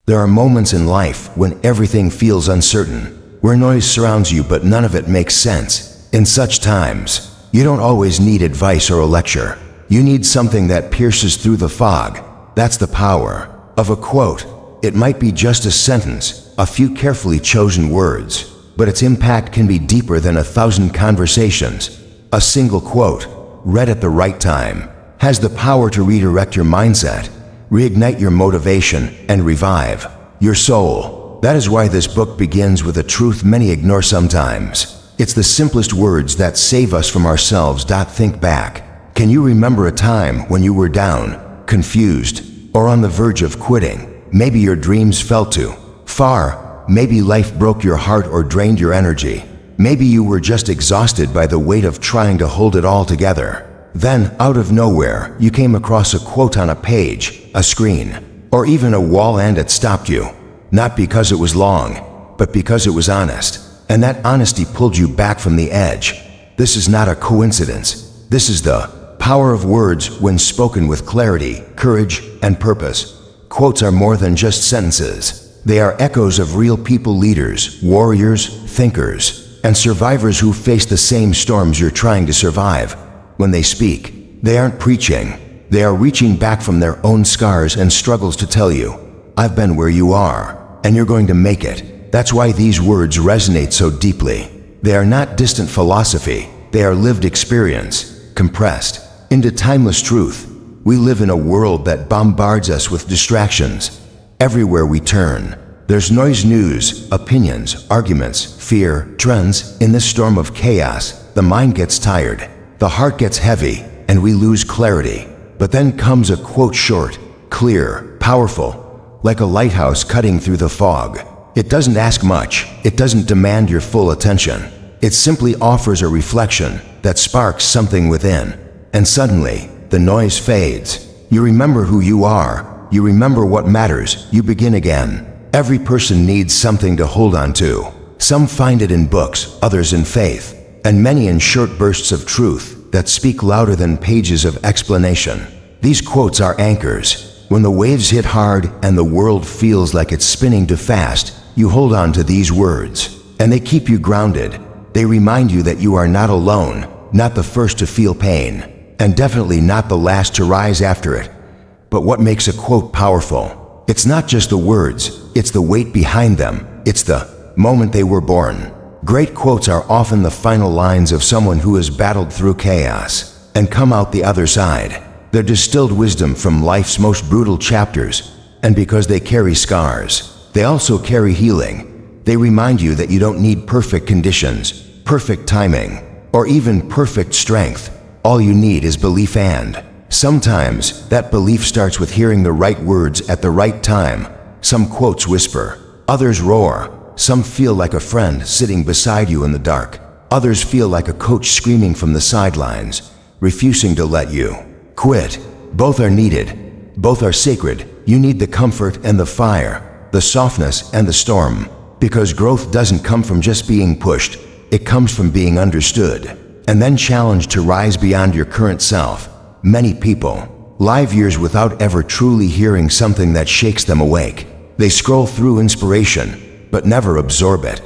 There are moments in life when everything feels uncertain, where noise surrounds you but none of it makes sense. In such times, you don't always need advice or a lecture. You need something that pierces through the fog. That's the power of a quote. It might be just a sentence, a few carefully chosen words, but its impact can be deeper than 1,000 conversations. A single quote, read at the right time, has the power to redirect your mindset, reignite your motivation, and revive your soul. That is why this book begins with a truth many ignore sometimes. It's the simplest words that save us from ourselves. Think back. Can you remember a time when you were down, confused, or on the verge of quitting? Maybe your dreams fell too far. Maybe life broke your heart or drained your energy. Maybe you were just exhausted by the weight of trying to hold it all together. Then, out of nowhere, you came across a quote on a page, a screen, or even a wall, and it stopped you. Not because it was long, but because it was honest. And that honesty pulled you back from the edge. This is not a coincidence. This is the power of words when spoken with clarity, courage, and purpose. Quotes are more than just sentences. They are echoes of real people, leaders, warriors, thinkers, and survivors who face the same storms you're trying to survive. When they speak, they aren't preaching. They are reaching back from their own scars and struggles to tell you, I've been where you are, and you're going to make it. That's why these words resonate so deeply. They are not distant philosophy. They are lived experience, compressed into timeless truth. We live in a world that bombards us with distractions. Everywhere we turn, there's noise, news, opinions, arguments, fear, trends. In this storm of chaos, the mind gets tired, the heart gets heavy, and we lose clarity. But then comes a quote, short, clear, powerful, like a lighthouse cutting through the fog. It doesn't ask much. It doesn't demand your full attention. It simply offers a reflection that sparks something within. And suddenly, the noise fades. You remember who you are. You remember what matters. You begin again. Every person needs something to hold on to. Some find it in books, others in faith, and many in short bursts of truth that speak louder than pages of explanation. These quotes are anchors. When the waves hit hard and the world feels like it's spinning too fast, you hold on to these words, and they keep you grounded. They remind you that you are not alone, not the first to feel pain, and definitely not the last to rise after it. But what makes a quote powerful? It's not just the words, it's the weight behind them. It's the moment they were born. Great quotes are often the final lines of someone who has battled through chaos and come out the other side. They're distilled wisdom from life's most brutal chapters, and because they carry scars, they also carry healing. They remind you that you don't need perfect conditions, perfect timing, or even perfect strength. All you need is belief, and sometimes that belief starts with hearing the right words at the right time. Some quotes whisper, others roar. Some feel like a friend sitting beside you in the dark. Others feel like a coach screaming from the sidelines, refusing to let you quit. Both are needed. Both are sacred. You need the comfort and the fire, the softness and the storm, because growth doesn't come from just being pushed. It comes from being understood and then challenged to rise beyond your current self. Many people live years without ever truly hearing something that shakes them awake. They scroll through inspiration, but never absorb it.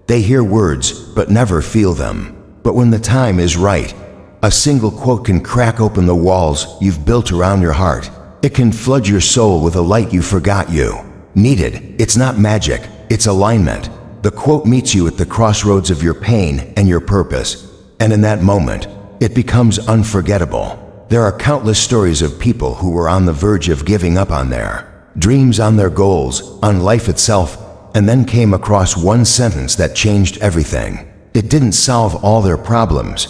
They hear words, but never feel them. But when the time is right, a single quote can crack open the walls you've built around your heart. It can flood your soul with a light you forgot you needed. It's not magic, it's alignment. The quote meets you at the crossroads of your pain and your purpose. And in that moment, it becomes unforgettable. There are countless stories of people who were on the verge of giving up on their dreams, on their goals, on life itself, and then came across one sentence that changed everything. It didn't solve all their problems,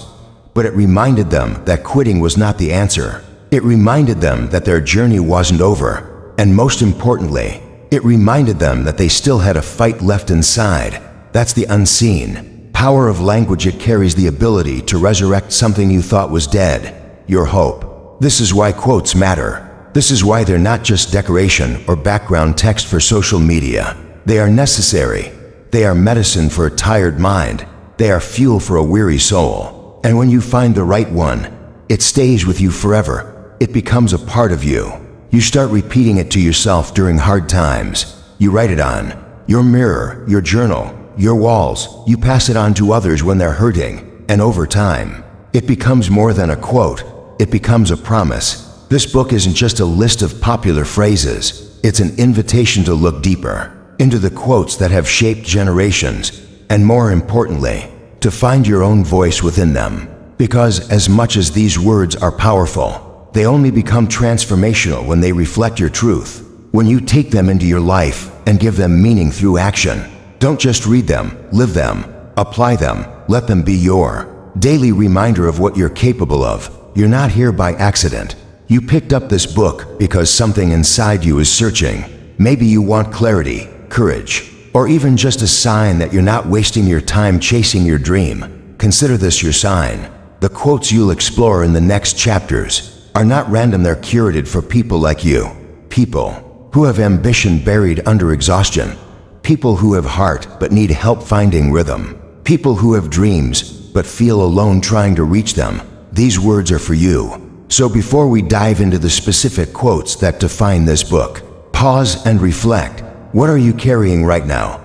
but it reminded them that quitting was not the answer. It reminded them that their journey wasn't over. And most importantly, it reminded them that they still had a fight left inside. That's the unseen power of language. It carries the ability to resurrect something you thought was dead, your hope. This is why quotes matter. This is why they're not just decoration or background text for social media. They are necessary. They are medicine for a tired mind. They are fuel for a weary soul. And when you find the right one, it stays with you forever. It becomes a part of you. You start repeating it to yourself during hard times, You write it on your mirror, your journal, your walls. You pass it on to others when they're hurting, and over time, it becomes more than a quote. It becomes a promise. This book isn't just a list of popular phrases. It's an invitation to look deeper into the quotes that have shaped generations, and more importantly, to find your own voice within them. Because as much as these words are powerful, they only become transformational when they reflect your truth. When you take them into your life and give them meaning through action. Don't just read them, live them, apply them, let them be your daily reminder of what you're capable of. You're not here by accident. You picked up this book because something inside you is searching. Maybe you want clarity, courage, or even just a sign that you're not wasting your time chasing your dream. Consider this your sign. The quotes you'll explore in the next chapters are not random. They're curated for people like you. People who have ambition buried under exhaustion. People who have heart but need help finding rhythm. People who have dreams but feel alone trying to reach them. These words are for you. So before we dive into the specific quotes that define this book, pause and reflect. What are you carrying right now?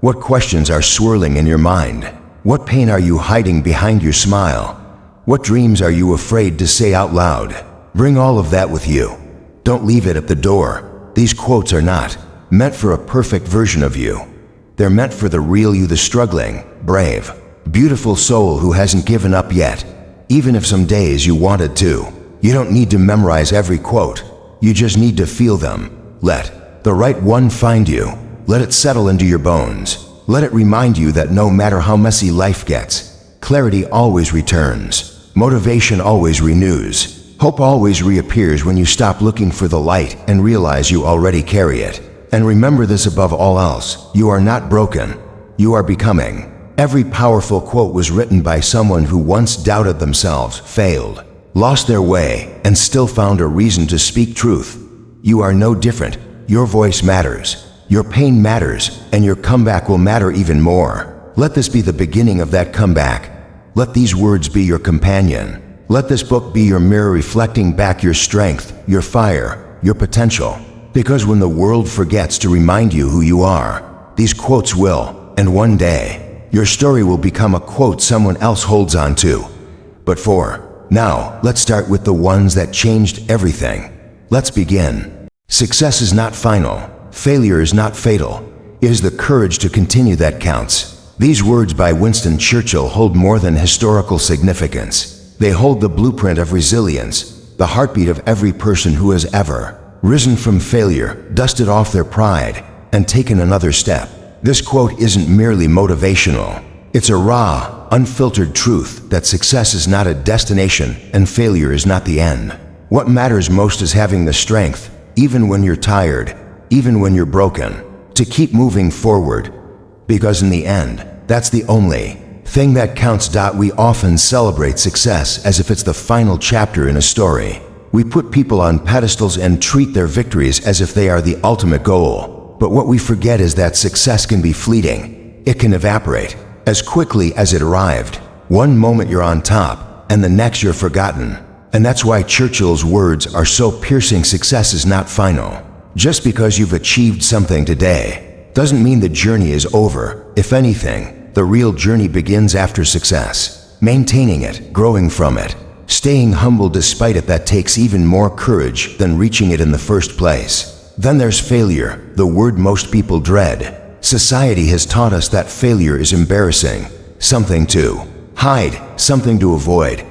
What questions are swirling in your mind? What pain are you hiding behind your smile? What dreams are you afraid to say out loud? Bring all of that with you. Don't leave it at the door. These quotes are not meant for a perfect version of you. They're meant for the real you, the struggling, brave, beautiful soul who hasn't given up yet, even if some days you wanted to. You don't need to memorize every quote. You just need to feel them. Let the right one find you. Let it settle into your bones. Let it remind you that no matter how messy life gets, clarity always returns. Motivation always renews. Hope always reappears when you stop looking for the light and realize you already carry it. And remember this above all else, you are not broken. You are becoming. Every powerful quote was written by someone who once doubted themselves, failed, lost their way, and still found a reason to speak truth. You are no different. Your voice matters. Your pain matters, and your comeback will matter even more. Let this be the beginning of that comeback. Let these words be your companion. Let this book be your mirror reflecting back your strength, your fire, your potential. Because when the world forgets to remind you who you are, these quotes will, and one day, your story will become a quote someone else holds on to. But for now, let's start with the ones that changed everything. Let's begin. Success is not final. Failure is not fatal. It is the courage to continue that counts. These words by Winston Churchill hold more than historical significance. They hold the blueprint of resilience, the heartbeat of every person who has ever risen from failure, dusted off their pride, and taken another step. This quote isn't merely motivational. It's a raw, unfiltered truth that success is not a destination and failure is not the end. What matters most is having the strength, even when you're tired, even when you're broken, to keep moving forward. Because in the end, that's the only thing that counts. We often celebrate success as if it's the final chapter in a story. We put people on pedestals and treat their victories as if they are the ultimate goal. But what we forget is that success can be fleeting. It can evaporate as quickly as it arrived. One moment you're on top, and the next you're forgotten. And that's why Churchill's words are so piercing. Success is not final. Just because you've achieved something today doesn't mean the journey is over. If anything, the real journey begins after success. Maintaining it, growing from it, staying humble despite it. That takes even more courage than reaching it in the first place. Then there's failure, the word most people dread. Society has taught us that failure is embarrassing, something to hide, something to avoid.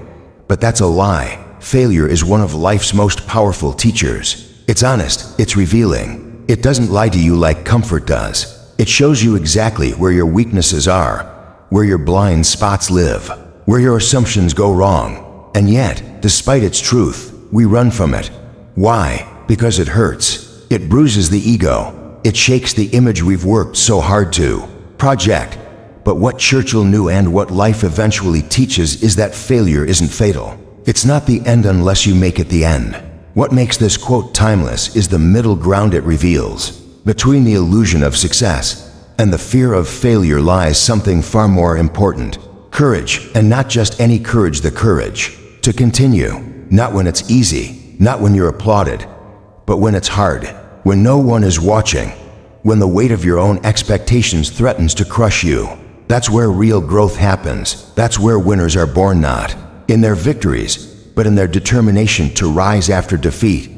But that's a lie. Failure is one of life's most powerful teachers. It's honest, it's revealing. It doesn't lie to you like comfort does. It shows you exactly where your weaknesses are, where your blind spots live, where your assumptions go wrong. And yet, despite its truth, we run from it. Why? Because it hurts. It bruises the ego. It shakes the image we've worked so hard to project. But what Churchill knew and what life eventually teaches is that failure isn't fatal. It's not the end unless you make it the end. What makes this quote timeless is the middle ground it reveals. Between the illusion of success and the fear of failure lies something far more important. Courage, and not just any courage, the courage to continue. Not when it's easy, not when you're applauded, but when it's hard, when no one is watching, when the weight of your own expectations threatens to crush you. That's where real growth happens. That's where winners are born, not in their victories, but in their determination to rise after defeat.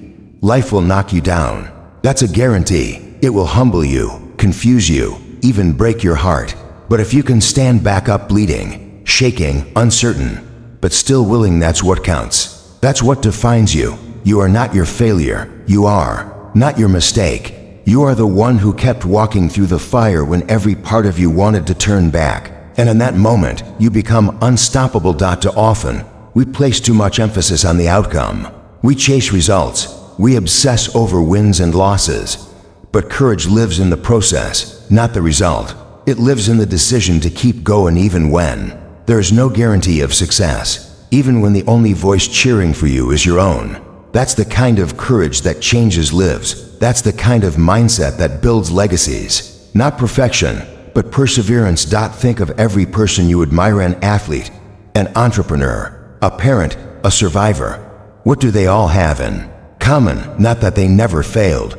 Life will knock you down. That's a guarantee. It will humble you, confuse you, even break your heart. But if you can stand back up bleeding, shaking, uncertain, but still willing, that's what counts. That's what defines you. You are not your failure. You are not your mistake. You are the one who kept walking through the fire when every part of you wanted to turn back. And in that moment, you become unstoppable. Too often, we place too much emphasis on the outcome. We chase results. We obsess over wins and losses. But courage lives in the process, not the result. It lives in the decision to keep going even when there is no guarantee of success, even when the only voice cheering for you is your own. That's the kind of courage that changes lives. That's the kind of mindset that builds legacies. Not perfection, but perseverance. Think of every person you admire: an athlete, an entrepreneur, a parent, a survivor. What do they all have in common? Not that they never failed,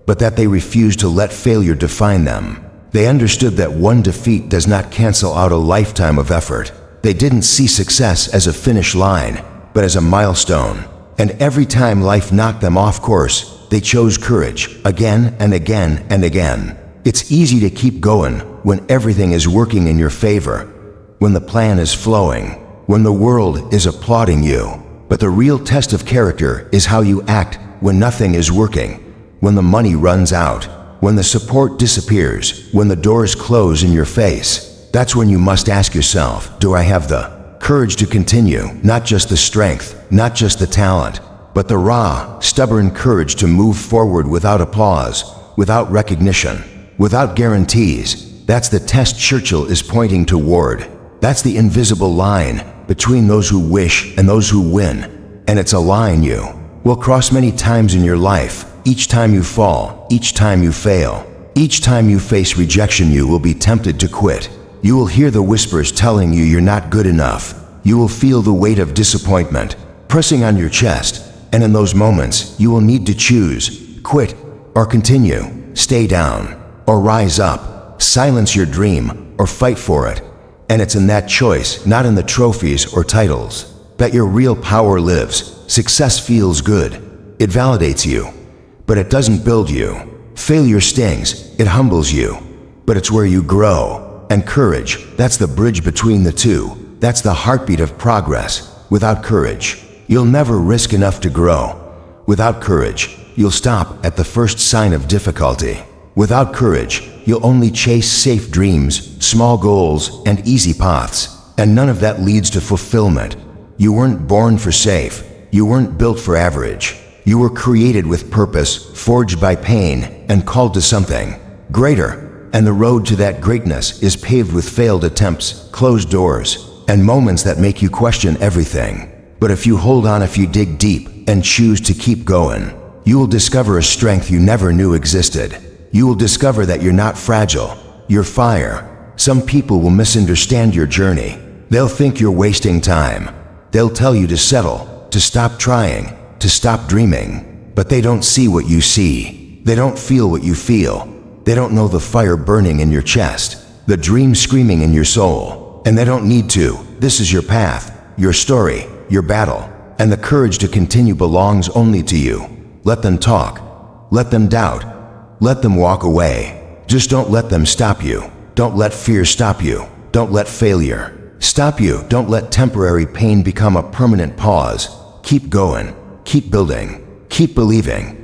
but that they refused to let failure define them. They understood that one defeat does not cancel out a lifetime of effort. They didn't see success as a finish line, but as a milestone. And every time life knocked them off course, they chose courage again and again and again. It's easy to keep going when everything is working in your favor, when the plan is flowing, when the world is applauding you. But the real test of character is how you act when nothing is working, when the money runs out, when the support disappears, when the doors close in your face. That's when you must ask yourself, do I have the courage to continue? Not just the strength, not just the talent, but the raw, stubborn courage to move forward without applause, without recognition, without guarantees. That's the test Churchill is pointing toward. That's the invisible line between those who wish and those who win. And it's a line you will cross many times in your life. Each time you fall, each time you fail, each time you face rejection, you will be tempted to quit. You will hear the whispers telling you you're not good enough. You will feel the weight of disappointment pressing on your chest. And in those moments, you will need to choose: quit or continue, stay down or rise up, silence your dream or fight for it. And it's in that choice, not in the trophies or titles, that your real power lives. Success feels good. It validates you, but it doesn't build you. Failure stings. It humbles you, but it's where you grow. And courage, that's the bridge between the two. That's the heartbeat of progress. Without courage, you'll never risk enough to grow. Without courage, you'll stop at the first sign of difficulty. Without courage, you'll only chase safe dreams, small goals, and easy paths. And none of that leads to fulfillment. You weren't born for safe. You weren't built for average. You were created with purpose, forged by pain, and called to something greater. And the road to that greatness is paved with failed attempts, closed doors, and moments that make you question everything. But if you hold on, if you dig deep and choose to keep going, you will discover a strength you never knew existed. You will discover that you're not fragile. You're fire. Some people will misunderstand your journey. They'll think you're wasting time. They'll tell you to settle, to stop trying, to stop dreaming. But they don't see what you see. They don't feel what you feel. They don't know the fire burning in your chest, the dream screaming in your soul. And they don't need to. This is your path, your story, your battle. And the courage to continue belongs only to you. Let them talk. Let them doubt. Let them walk away. Just don't let them stop you. Don't let fear stop you. Don't let failure stop you. Don't let temporary pain become a permanent pause. Keep going. Keep building. Keep believing.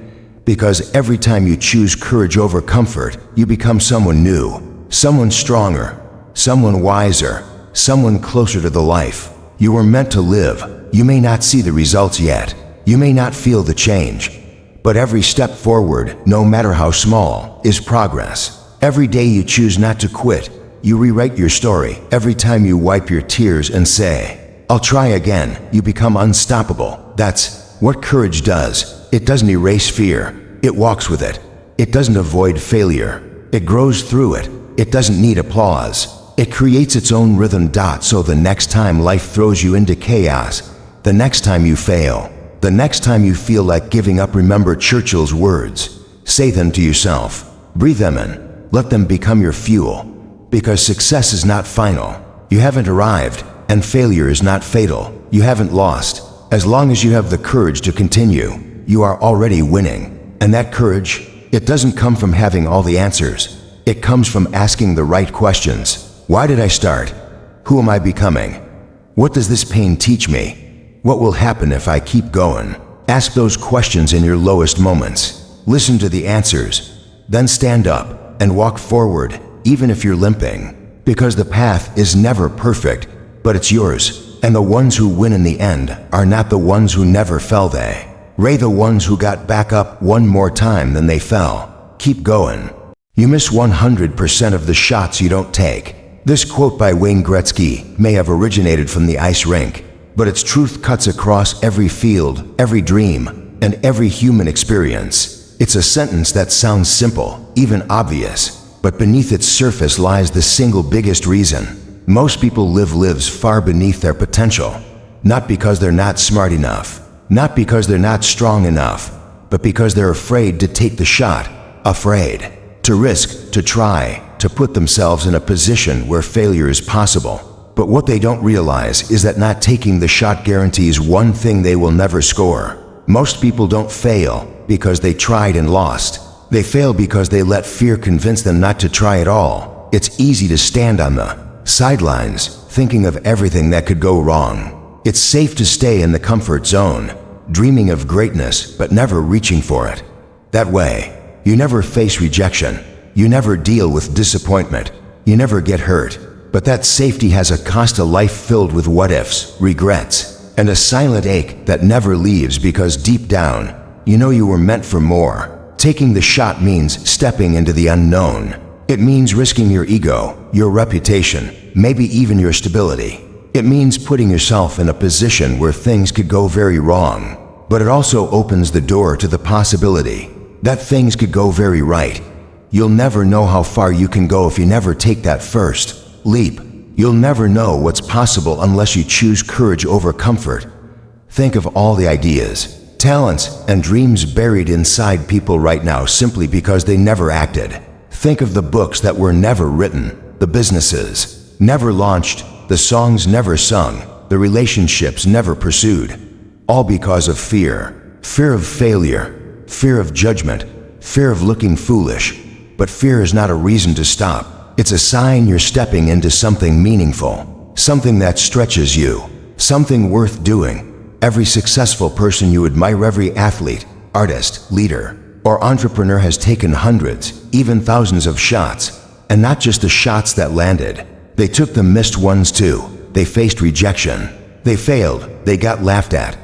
Because every time you choose courage over comfort, you become someone new, someone stronger, someone wiser, someone closer to the life you were meant to live. You may not see the results yet. You may not feel the change. But every step forward, no matter how small, is progress. Every day you choose not to quit, you rewrite your story. Every time you wipe your tears and say, I'll try again, you become unstoppable. That's what courage does. It doesn't erase fear. It walks with it. It doesn't avoid failure. It grows through it. It doesn't need applause. It creates its own rhythm. So the next time life throws you into chaos, the next time you fail, the next time you feel like giving up, remember Churchill's words. Say them to yourself. Breathe them in. Let them become your fuel. Because success is not final. You haven't arrived, and failure is not fatal. You haven't lost. As long as you have the courage to continue, you are already winning. And that courage, it doesn't come from having all the answers. It comes from asking the right questions. Why did I start? Who am I becoming? What does this pain teach me? What will happen if I keep going? Ask those questions in your lowest moments. Listen to the answers. Then stand up and walk forward, even if you're limping. Because the path is never perfect, but it's yours. And the ones who win in the end are not the ones who never fell. They the ones who got back up one more time than they fell. Keep going. You miss 100% of the shots you don't take. This quote by Wayne Gretzky may have originated from the ice rink, but its truth cuts across every field, every dream, and every human experience. It's a sentence that sounds simple, even obvious, but beneath its surface lies the single biggest reason. Most people live lives far beneath their potential, not because they're not smart enough, not because they're not strong enough, but because they're afraid to take the shot, afraid to risk, to try, to put themselves in a position where failure is possible. But what they don't realize is that not taking the shot guarantees one thing: they will never score. Most people don't fail because they tried and lost. They fail because they let fear convince them not to try at all. It's easy to stand on the sidelines, thinking of everything that could go wrong. It's safe to stay in the comfort zone, dreaming of greatness but never reaching for it. That way, you never face rejection. You never deal with disappointment. You never get hurt. But that safety has a cost: a life filled with what-ifs, regrets, and a silent ache that never leaves because deep down, you know you were meant for more. Taking the shot means stepping into the unknown. It means risking your ego, your reputation, maybe even your stability. It means putting yourself in a position where things could go very wrong. But it also opens the door to the possibility that things could go very right. You'll never know how far you can go if you never take that first leap. You'll never know what's possible unless you choose courage over comfort. Think of all the ideas, talents, and dreams buried inside people right now simply because they never acted. Think of the books that were never written, the businesses never launched, the songs never sung, the relationships never pursued. All because of fear. Fear of failure, fear of judgment, fear of looking foolish. But fear is not a reason to stop. It's a sign you're stepping into something meaningful, something that stretches you, something worth doing. Every successful person you admire, every athlete, artist, leader, or entrepreneur has taken hundreds, even thousands of shots, and not just the shots that landed. They took the missed ones too. They faced rejection. They failed. They got laughed at.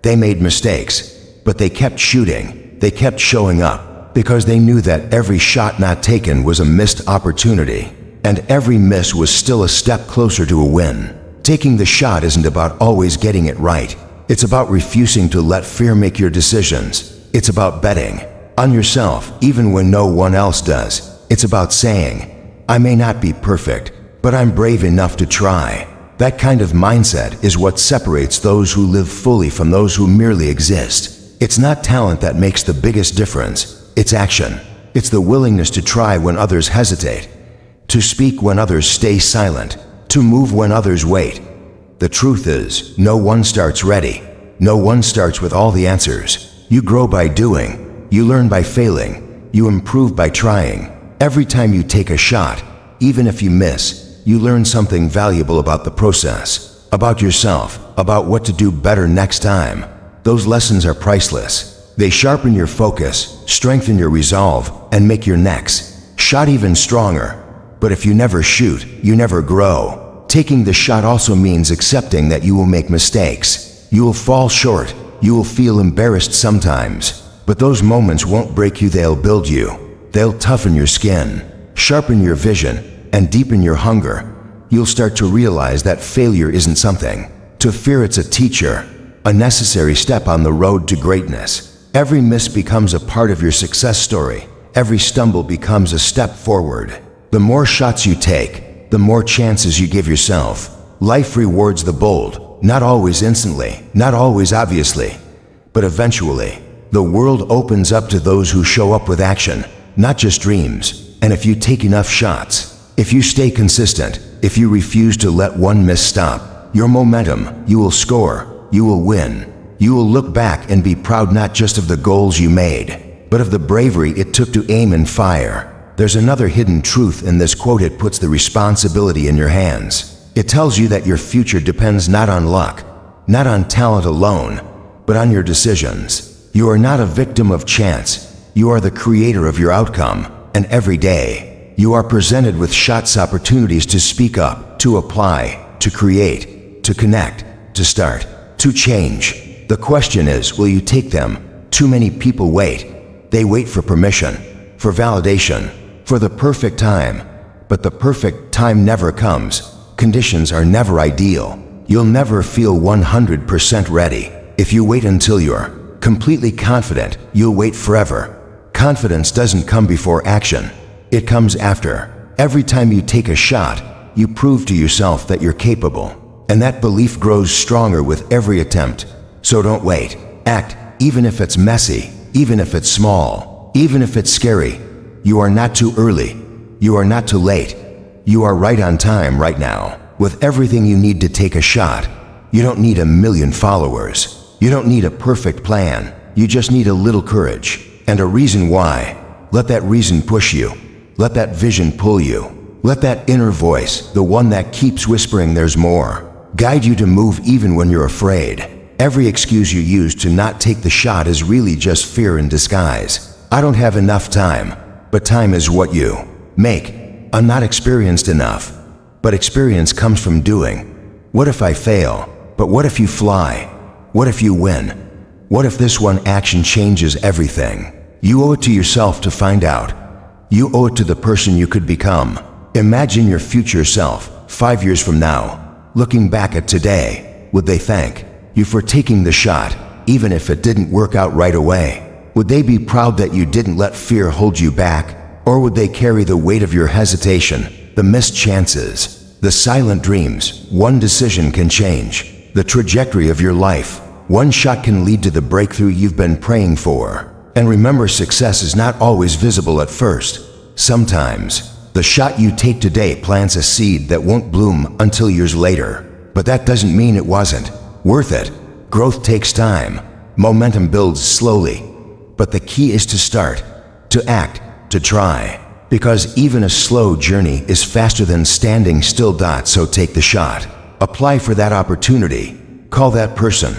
They made mistakes, but they kept shooting. They kept showing up because they knew that every shot not taken was a missed opportunity, and every miss was still a step closer to a win. Taking the shot isn't about always getting it right. It's about refusing to let fear make your decisions. It's about betting on yourself even when no one else does. It's about saying, I may not be perfect, but I'm brave enough to try. That kind of mindset is what separates those who live fully from those who merely exist. It's not talent that makes the biggest difference. It's action. It's the willingness to try when others hesitate, to speak when others stay silent, to move when others wait. The truth is, no one starts ready. No one starts with all the answers. You grow by doing. You learn by failing. You improve by trying. Every time you take a shot, even if you miss, you learn something valuable about the process, about yourself, about what to do better next time. Those lessons are priceless. They sharpen your focus, strengthen your resolve, and make your next shot even stronger. But if you never shoot, you never grow. Taking the shot also means accepting that you will make mistakes. You will fall short. You will feel embarrassed sometimes. But those moments won't break you, they'll build you. They'll toughen your skin, sharpen your vision, and deepen your hunger. You'll start to realize that failure isn't something to fear, it's a teacher, a necessary step on the road to greatness. Every miss becomes a part of your success story. Every stumble becomes a step forward. The more shots you take, the more chances you give yourself. Life rewards the bold, not always instantly, not always obviously, but eventually. The world opens up to those who show up with action, not just dreams. And if you take enough shots, if you stay consistent, if you refuse to let one miss stop your momentum, you will score, you will win. You will look back and be proud not just of the goals you made, but of the bravery it took to aim and fire. There's another hidden truth in this quote. It puts the responsibility in your hands. It tells you that your future depends not on luck, not on talent alone, but on your decisions. You are not a victim of chance. You are the creator of your outcome. And every day, you are presented with shots, opportunities to speak up, to apply, to create, to connect, to start, to change. The question is, will you take them? Too many people wait. They wait for permission, for validation, for the perfect time. But the perfect time never comes. Conditions are never ideal. You'll never feel 100% ready. If you wait until you're completely confident, you'll wait forever. Confidence doesn't come before action. It comes after. Every time you take a shot, you prove to yourself that you're capable. And that belief grows stronger with every attempt. So don't wait. Act, even if it's messy, even if it's small, even if it's scary. You are not too early. You are not too late. You are right on time right now, with everything you need to take a shot. You don't need 1 million followers. You don't need a perfect plan. You just need a little courage and a reason why. Let that reason push you. Let that vision pull you. Let that inner voice, the one that keeps whispering there's more, guide you to move even when you're afraid. Every excuse you use to not take the shot is really just fear in disguise. I don't have enough time. But time is what you make. I'm not experienced enough. But experience comes from doing. What if I fail? But what if you fly? What if you win? What if this one action changes everything? You owe it to yourself to find out. You owe it to the person you could become. Imagine your future self, 5 years from now, looking back at today. Would they thank you for taking the shot, even if it didn't work out right away? Would they be proud that you didn't let fear hold you back? Or would they carry the weight of your hesitation, the missed chances, the silent dreams? One decision can change the trajectory of your life. One shot can lead to the breakthrough you've been praying for. And remember, success is not always visible at first. Sometimes, the shot you take today plants a seed that won't bloom until years later. But that doesn't mean it wasn't worth it. Growth takes time. Momentum builds slowly. But the key is to start, to act, to try. Because even a slow journey is faster than standing still. So take the shot. Apply for that opportunity. Call that person.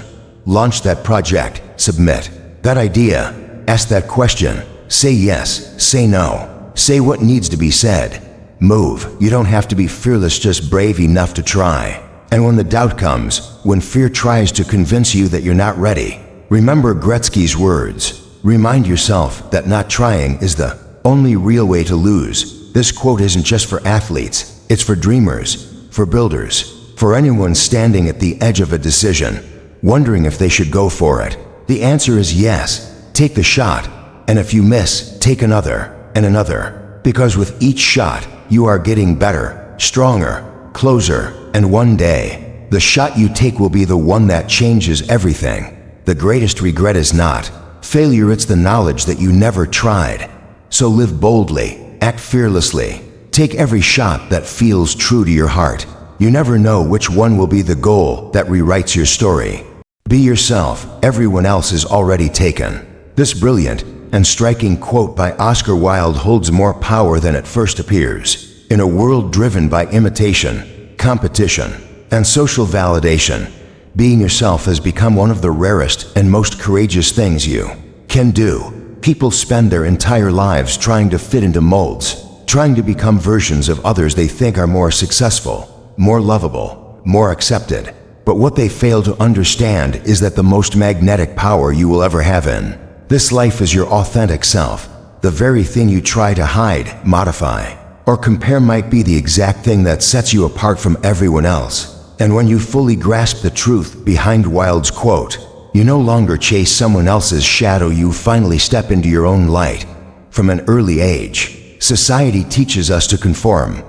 Launch that project. Submit that idea. Ask that question. Say yes. Say no. Say what needs to be said. Move. You don't have to be fearless, just brave enough to try. And when the doubt comes, when fear tries to convince you that you're not ready, remember Gretzky's words. Remind yourself that not trying is the only real way to lose. This quote isn't just for athletes. It's for dreamers, for builders, for anyone standing at the edge of a decision, wondering if they should go for it. The answer is yes. Take the shot. And if you miss, take another and another. Because with each shot, you are getting better, stronger, closer, and one day, the shot you take will be the one that changes everything. The greatest regret is not failure, it's the knowledge that you never tried. So live boldly, act fearlessly, take every shot that feels true to your heart. You never know which one will be the goal that rewrites your story. Be yourself, everyone else is already taken. This brilliant and striking quote by Oscar Wilde holds more power than it first appears. In a world driven by imitation, competition, and social validation, being yourself has become one of the rarest and most courageous things you can do. People spend their entire lives trying to fit into molds, trying to become versions of others they think are more successful, more lovable, more accepted. But what they fail to understand is that the most magnetic power you will ever have in this life is your authentic self. The very thing you try to hide, modify, or compare might be the exact thing that sets you apart from everyone else. And when you fully grasp the truth behind Wilde's quote, you no longer chase someone else's shadow, you finally step into your own light. From an early age, society teaches us to conform.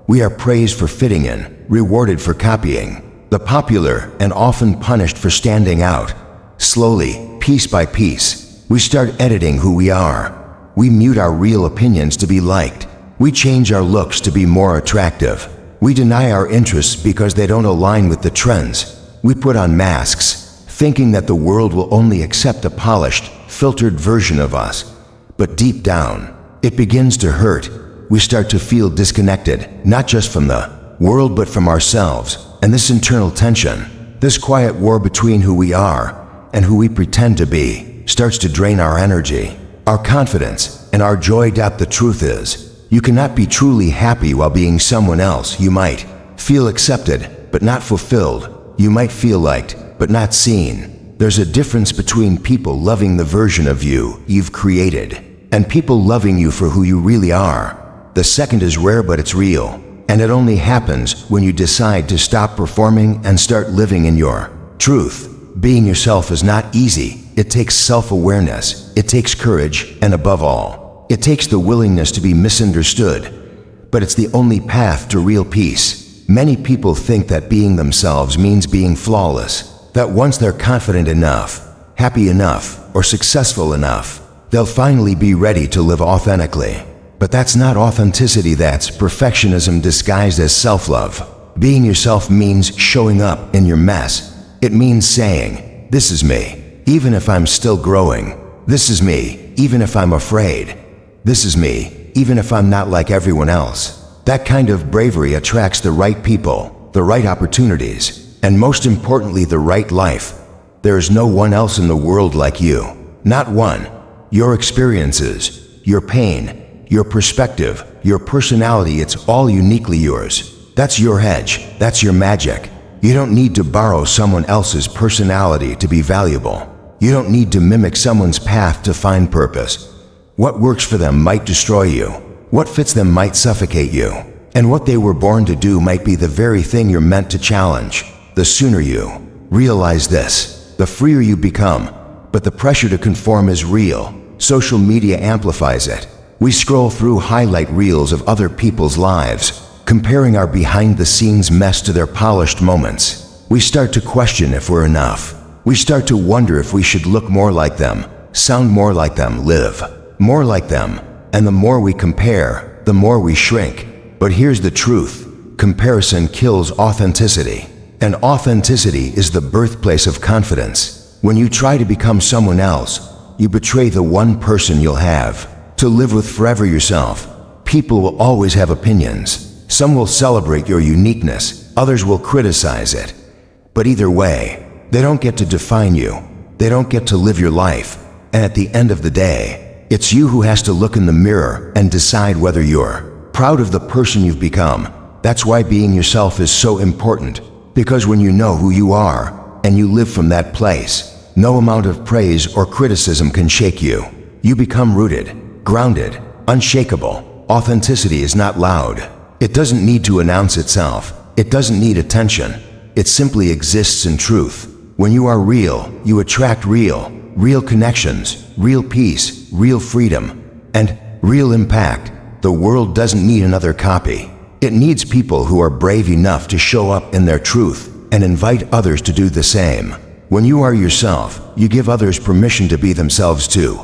We are praised for fitting in, rewarded for copying the popular, and often punished for standing out. Slowly, piece by piece, we start editing who we are. We mute our real opinions to be liked. We change our looks to be more attractive. We deny our interests because they don't align with the trends. We put on masks, thinking that the world will only accept a polished, filtered version of us. But deep down, it begins to hurt. We start to feel disconnected, not just from the world but from ourselves. And this internal tension, this quiet war between who we are and who we pretend to be, starts to drain our energy, our confidence, and our joy. The truth is, you cannot be truly happy while being someone else. You might feel accepted, but not fulfilled. You might feel liked, but not seen. There's a difference between people loving the version of you you've created and people loving you for who you really are. The second is rare, but it's real. And it only happens when you decide to stop performing and start living in your truth. Being yourself is not easy. It takes self-awareness. It takes courage. And above all, it takes the willingness to be misunderstood. But it's the only path to real peace. Many people think that being themselves means being flawless. That once they're confident enough, happy enough, or successful enough, they'll finally be ready to live authentically. But that's not authenticity. That's perfectionism disguised as self-love. Being yourself means showing up in your mess. It means saying, "This is me, even if I'm still growing. This is me, even if I'm afraid. This is me, even if I'm not like everyone else." That kind of bravery attracts the right people, the right opportunities, and most importantly, the right life. There is no one else in the world like you. Not one. Your experiences, your pain, your perspective, your personality, it's all uniquely yours. That's your edge. That's your magic. You don't need to borrow someone else's personality to be valuable. You don't need to mimic someone's path to find purpose. What works for them might destroy you. What fits them might suffocate you. And what they were born to do might be the very thing you're meant to challenge. The sooner you realize this, the freer you become. But the pressure to conform is real. Social media amplifies it. We scroll through highlight reels of other people's lives, comparing our behind-the-scenes mess to their polished moments. We start to question if we're enough. We start to wonder if we should look more like them, sound more like them, live more like them. And the more we compare, the more we shrink. But here's the truth. Comparison kills authenticity. And authenticity is the birthplace of confidence. When you try to become someone else, you betray the one person you'll have to live with forever, yourself. People will always have opinions. Some will celebrate your uniqueness, others will criticize it. But either way, they don't get to define you. They don't get to live your life. And at the end of the day, it's you who has to look in the mirror and decide whether you're proud of the person you've become. That's why being yourself is so important. Because when you know who you are, and you live from that place, no amount of praise or criticism can shake you. You become rooted, grounded, unshakable. Authenticity is not loud. It doesn't need to announce itself. It doesn't need attention. It simply exists in truth. When you are real, you attract real connections, real peace, real freedom, and real impact. The world doesn't need another copy. It needs people who are brave enough to show up in their truth and invite others to do the same. When you are yourself, you give others permission to be themselves too.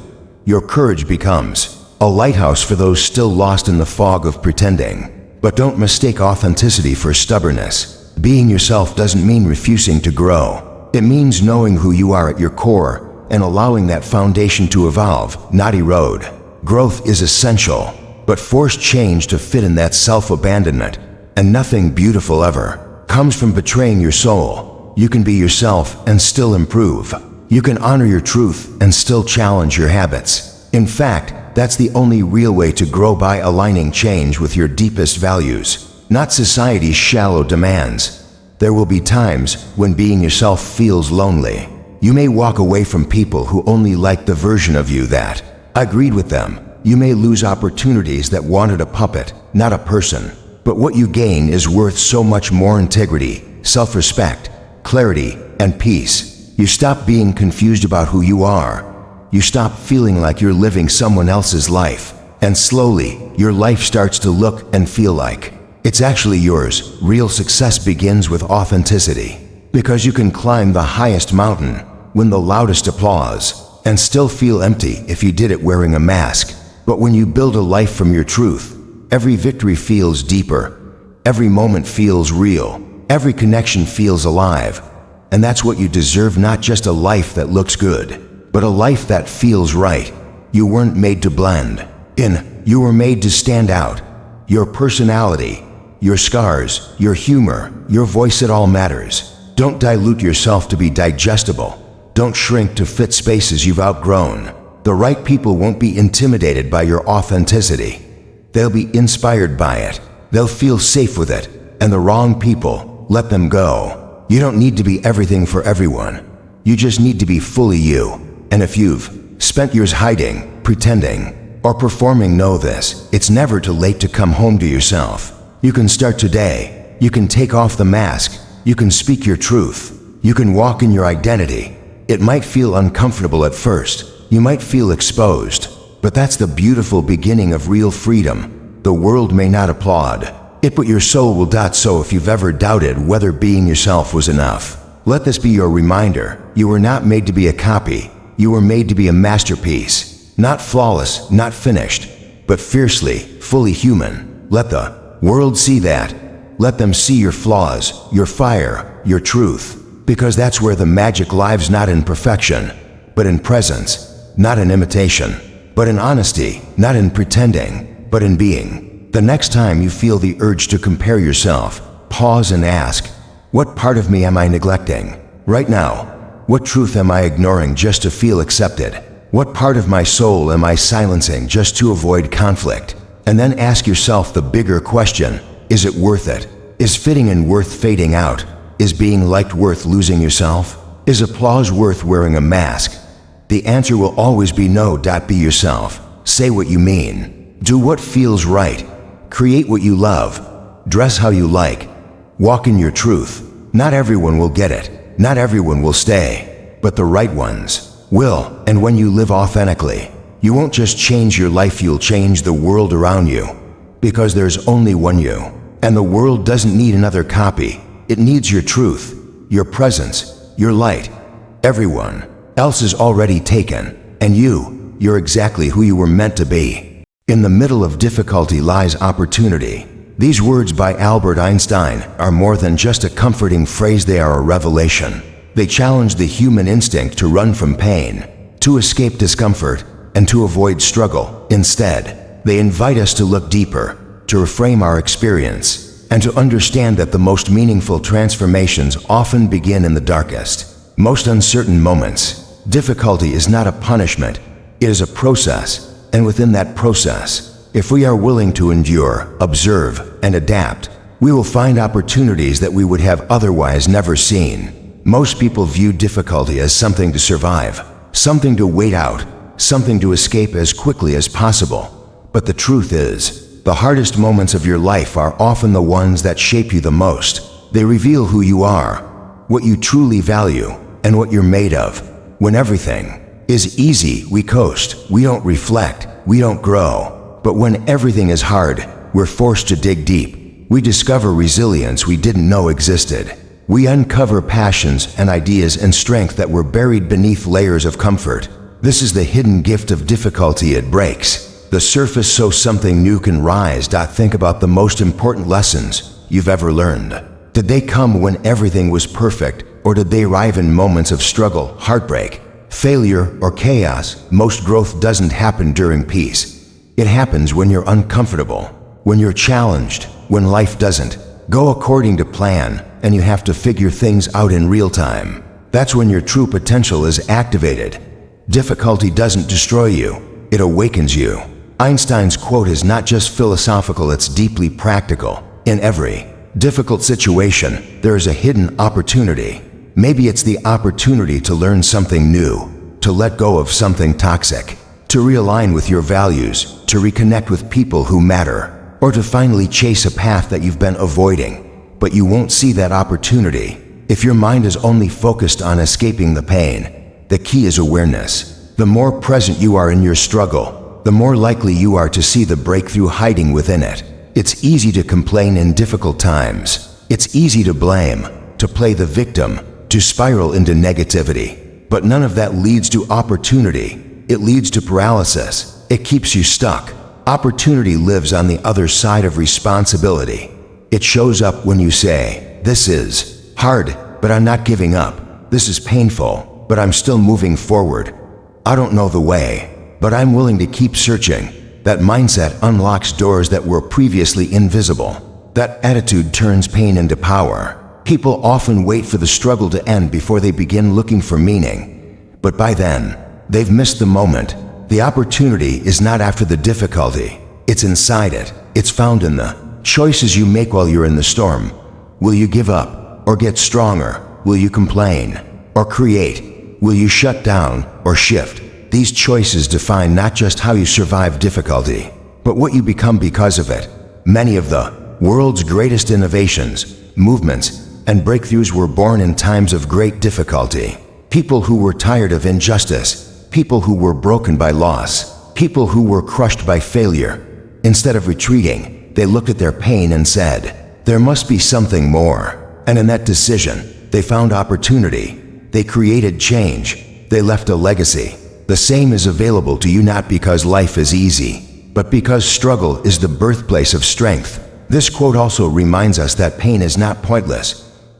Your courage becomes a lighthouse for those still lost in the fog of pretending. But don't mistake authenticity for stubbornness. Being yourself doesn't mean refusing to grow. It means knowing who you are at your core and allowing that foundation to evolve, not erode. Growth is essential, but forced change to fit in that self-abandonment. And nothing beautiful ever comes from betraying your soul. You can be yourself and still improve. You can honor your truth and still challenge your habits. In fact, that's the only real way to grow, by aligning change with your deepest values, not society's shallow demands. There will be times when being yourself feels lonely. You may walk away from people who only like the version of you that agreed with them. You may lose opportunities that wanted a puppet, not a person. But what you gain is worth so much more: integrity, self-respect, clarity, and peace. You stop being confused about who you are. You stop feeling like you're living someone else's life. And slowly, your life starts to look and feel like it's actually yours. Real success begins with authenticity. Because you can climb the highest mountain, win the loudest applause, and still feel empty if you did it wearing a mask. But when you build a life from your truth, every victory feels deeper, every moment feels real, every connection feels alive. And that's what you deserve, not just a life that looks good, but a life that feels right. You weren't made to blend in, you were made to stand out. Your personality, your scars, your humor, your voice, it all matters. Don't dilute yourself to be digestible. Don't shrink to fit spaces you've outgrown. The right people won't be intimidated by your authenticity. They'll be inspired by it. They'll feel safe with it. And the wrong people, let them go. You don't need to be everything for everyone. You just need to be fully you. And if you've spent years hiding, pretending, or performing, know this: it's never too late to come home to yourself. You can start today. You can take off the mask. You can speak your truth. You can walk in your identity. It might feel uncomfortable at first. You might feel exposed. But that's the beautiful beginning of real freedom. The world may not applaud it, but your soul will. So if you've ever doubted whether being yourself was enough, let this be your reminder. You were not made to be a copy. You were made to be a masterpiece. Not flawless, not finished, but fiercely, fully human. Let the world see that. Let them see your flaws, your fire, your truth. Because that's where the magic lives, not in perfection, but in presence. Not in imitation, but in honesty. Not in pretending, but in being. The next time you feel the urge to compare yourself, pause and ask, what part of me am I neglecting right now? What truth am I ignoring just to feel accepted? What part of my soul am I silencing just to avoid conflict? And then ask yourself the bigger question: is it worth it? Is fitting in worth fading out? Is being liked worth losing yourself? Is applause worth wearing a mask? The answer will always be no. Be yourself. Say what you mean. Do what feels right. Create what you love. Dress how you like. Walk in your truth. Not everyone will get it. Not everyone will stay. But the right ones will. And when you live authentically, you won't just change your life, you'll change the world around you. Because there's only one you. And the world doesn't need another copy. It needs your truth, your presence, your light. Everyone else is already taken. And you're exactly who you were meant to be. In the middle of difficulty lies opportunity. These words by Albert Einstein are more than just a comforting phrase, they are a revelation. They challenge the human instinct to run from pain, to escape discomfort, and to avoid struggle. Instead, they invite us to look deeper, to reframe our experience, and to understand that the most meaningful transformations often begin in the darkest, most uncertain moments. Difficulty is not a punishment, it is a process, and within that process, if we are willing to endure, observe, and adapt, we will find opportunities that we would have otherwise never seen. Most people view difficulty as something to survive, something to wait out, something to escape as quickly as possible. But the truth is, the hardest moments of your life are often the ones that shape you the most. They reveal who you are, what you truly value, and what you're made of. When everything is easy, we coast, we don't reflect, we don't grow. But when everything is hard, we're forced to dig deep. We discover resilience we didn't know existed. We uncover passions and ideas and strength that were buried beneath layers of comfort. This is the hidden gift of difficulty. It breaks the surface so something new can rise. Think about the most important lessons you've ever learned. Did they come when everything was perfect, or did they arrive in moments of struggle, heartbreak, failure, or chaos? Most growth doesn't happen during peace. It happens when you're uncomfortable, when you're challenged, when life doesn't go according to plan, and you have to figure things out in real time. That's when your true potential is activated. Difficulty doesn't destroy you, it awakens you. Einstein's quote is not just philosophical, it's deeply practical. In every difficult situation, there is a hidden opportunity. Maybe it's the opportunity to learn something new, to let go of something toxic, to realign with your values, to reconnect with people who matter, or to finally chase a path that you've been avoiding. But you won't see that opportunity if your mind is only focused on escaping the pain. The key is awareness. The more present you are in your struggle, the more likely you are to see the breakthrough hiding within it. It's easy to complain in difficult times. It's easy to blame, to play the victim, to spiral into negativity. But none of that leads to opportunity. It leads to paralysis. It keeps you stuck. Opportunity lives on the other side of responsibility. It shows up when you say, "This is hard, but I'm not giving up. This is painful, but I'm still moving forward. I don't know the way, but I'm willing to keep searching." That mindset unlocks doors that were previously invisible. That attitude turns pain into power. People often wait for the struggle to end before they begin looking for meaning. But by then, they've missed the moment. The opportunity is not after the difficulty. It's inside it. It's found in the choices you make while you're in the storm. Will you give up or get stronger? Will you complain or create? Will you shut down or shift? These choices define not just how you survive difficulty, but what you become because of it. Many of the world's greatest innovations, movements, and breakthroughs were born in times of great difficulty. People who were tired of injustice, people who were broken by loss, people who were crushed by failure. Instead of retreating, they looked at their pain and said, "There must be something more." And in that decision, they found opportunity. They created change. They left a legacy. The same is available to you not because life is easy, but because struggle is the birthplace of strength. This quote also reminds us that pain is not pointless.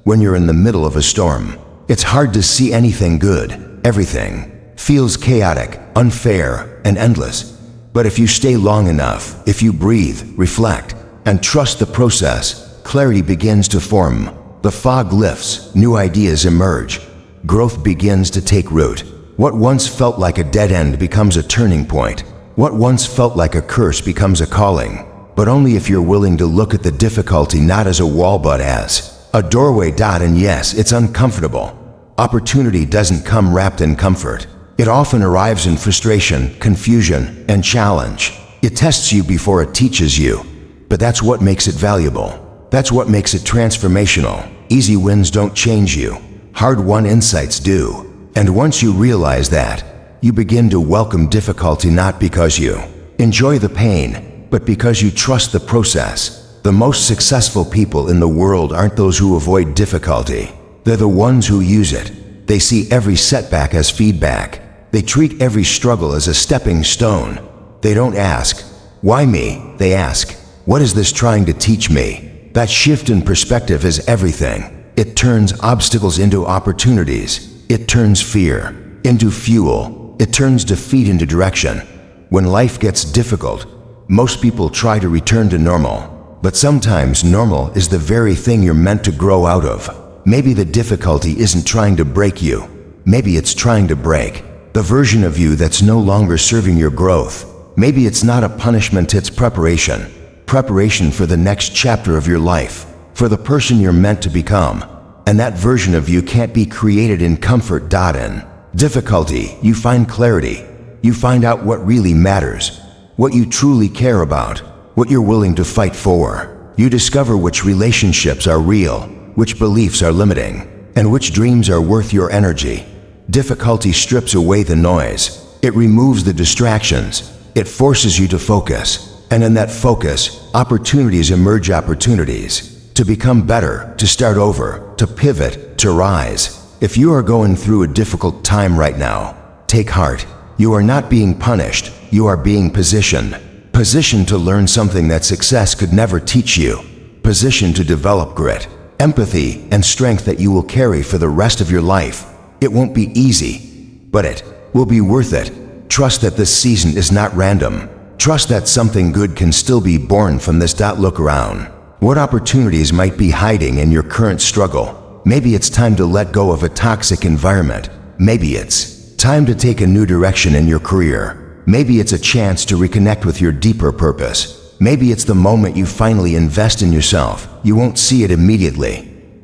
When you're in the middle of a storm, it's hard to see anything good. Everything feels chaotic, unfair, and endless. But if you stay long enough, if you breathe, reflect, and trust the process, clarity begins to form. The fog lifts, new ideas emerge, growth begins to take root. What once felt like a dead end becomes a turning point. What once felt like a curse becomes a calling. But only if you're willing to look at the difficulty not as a wall but as a doorway. And yes, it's uncomfortable. Opportunity doesn't come wrapped in comfort. It often arrives in frustration, confusion, and challenge. It tests you before it teaches you. But that's what makes it valuable. That's what makes it transformational. Easy wins don't change you. Hard-won insights do. And once you realize that, you begin to welcome difficulty not because you enjoy the pain, but because you trust the process. The most successful people in the world aren't those who avoid difficulty. They're the ones who use it. They see every setback as feedback. They treat every struggle as a stepping stone. They don't ask, "Why me?" They ask, "What is this trying to teach me?" That shift in perspective is everything. It turns obstacles into opportunities. It turns fear into fuel. It turns defeat into direction. When life gets difficult, most people try to return to normal. But sometimes normal is the very thing you're meant to grow out of. Maybe the difficulty isn't trying to break you. Maybe it's trying to break the version of you that's no longer serving your growth. Maybe it's not a punishment, it's preparation. Preparation for the next chapter of your life, for the person you're meant to become. And that version of you can't be created in comfort. In difficulty, you find clarity. You find out what really matters, what you truly care about, what you're willing to fight for. You discover which relationships are real, which beliefs are limiting, and which dreams are worth your energy. Difficulty strips away the noise. It removes the distractions. It forces you to focus. And in that focus, opportunities emerge, opportunities to become better, to start over, to pivot, to rise. If you are going through a difficult time right now, take heart. You are not being punished. You are being positioned. Positioned to learn something that success could never teach you. Positioned to develop grit, empathy, and strength that you will carry for the rest of your life. It won't be easy, but it will be worth it. Trust that this season is not random. Trust that something good can still be born from this. Look around. What opportunities might be hiding in your current struggle? Maybe it's time to let go of a toxic environment. Maybe it's time to take a new direction in your career. Maybe it's a chance to reconnect with your deeper purpose. Maybe it's the moment you finally invest in yourself. You won't see it immediately,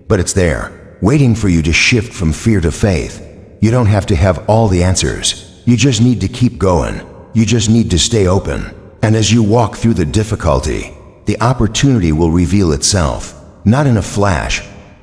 but it's there, waiting for you to shift from fear to faith. You don't have to have all the answers. You just need to keep going. You just need to stay open. And as you walk through the difficulty, the opportunity will reveal itself, not in a flash,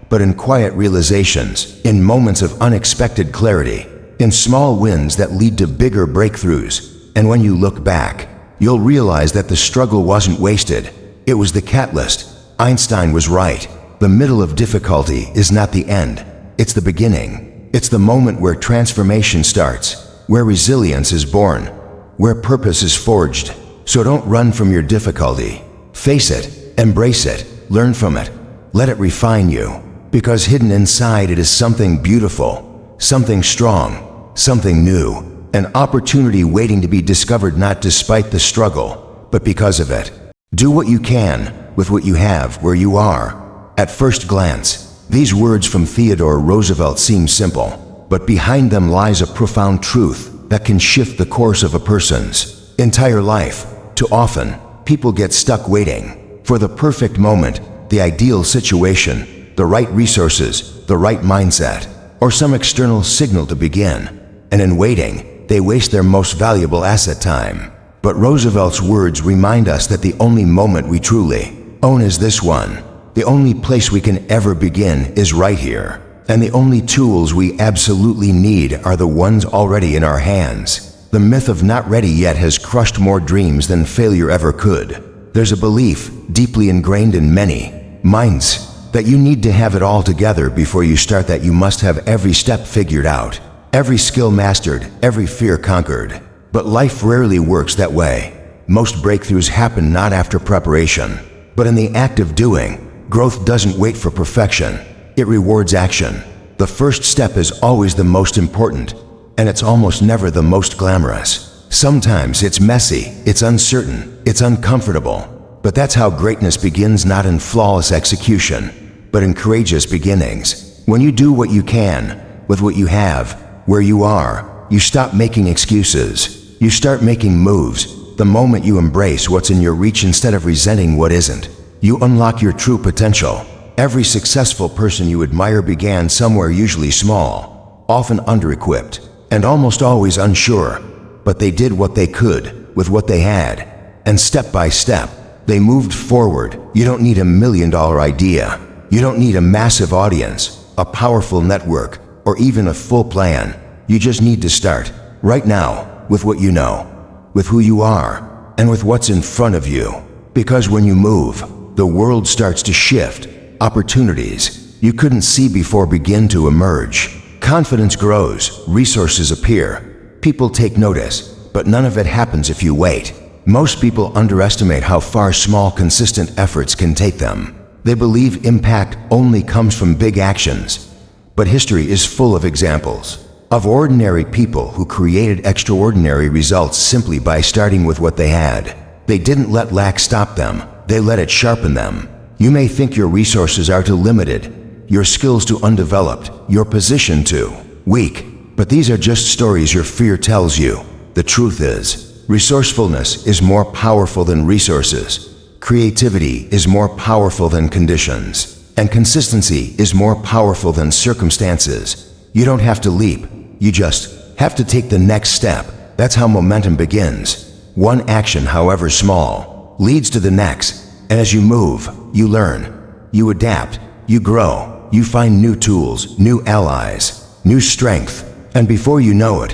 but in quiet realizations, in moments of unexpected clarity, in small wins that lead to bigger breakthroughs. And when you look back, you'll realize that the struggle wasn't wasted. It was the catalyst. Einstein was right. The middle of difficulty is not the end. It's the beginning. It's the moment where transformation starts, where resilience is born, where purpose is forged. So don't run from your difficulty. Face it, embrace it, learn from it. Let it refine you, because hidden inside it is something beautiful, something strong, something new, an opportunity waiting to be discovered, not despite the struggle, but because of it. Do what you can with what you have where you are. At first glance, these words from Theodore Roosevelt seem simple, but behind them lies a profound truth that can shift the course of a person's entire life. Too often, people get stuck waiting for the perfect moment, the ideal situation, the right resources, the right mindset, or some external signal to begin. And in waiting, they waste their most valuable asset, time. But Roosevelt's words remind us that the only moment we truly own is this one. The only place we can ever begin is right here. And the only tools we absolutely need are the ones already in our hands. The myth of not ready yet has crushed more dreams than failure ever could. There's a belief, deeply ingrained in many minds, that you need to have it all together before you start, that you must have every step figured out, every skill mastered, every fear conquered. But life rarely works that way. Most breakthroughs happen not after preparation, but in the act of doing. Growth doesn't wait for perfection. It rewards action. The first step is always the most important, and it's almost never the most glamorous. Sometimes it's messy, it's uncertain, it's uncomfortable. But that's how greatness begins, not in flawless execution, but in courageous beginnings. When you do what you can, with what you have, where you are, you stop making excuses. You start making moves. The moment you embrace what's in your reach instead of resenting what isn't, you unlock your true potential. Every successful person you admire began somewhere, usually small, often under-equipped, and almost always unsure. But they did what they could with what they had, and step by step, they moved forward. You don't need $1 million idea. You don't need a massive audience, a powerful network, or even a full plan. You just need to start, right now, with what you know, with who you are, and with what's in front of you. Because when you move, the world starts to shift. Opportunities you couldn't see before begin to emerge. Confidence grows, resources appear, people take notice, but none of it happens if you wait. Most people underestimate how far small, consistent efforts can take them. They believe impact only comes from big actions. But history is full of examples of ordinary people who created extraordinary results simply by starting with what they had. They didn't let lack stop them, they let it sharpen them. You may think your resources are too limited, your skills too undeveloped, your position too weak, but these are just stories your fear tells you. The truth is, resourcefulness is more powerful than resources. Creativity is more powerful than conditions. And consistency is more powerful than circumstances. You don't have to leap, you just have to take the next step. That's how momentum begins. One action, however small, leads to the next. And as you move, you learn, you adapt, you grow, you find new tools, new allies, new strength. And before you know it,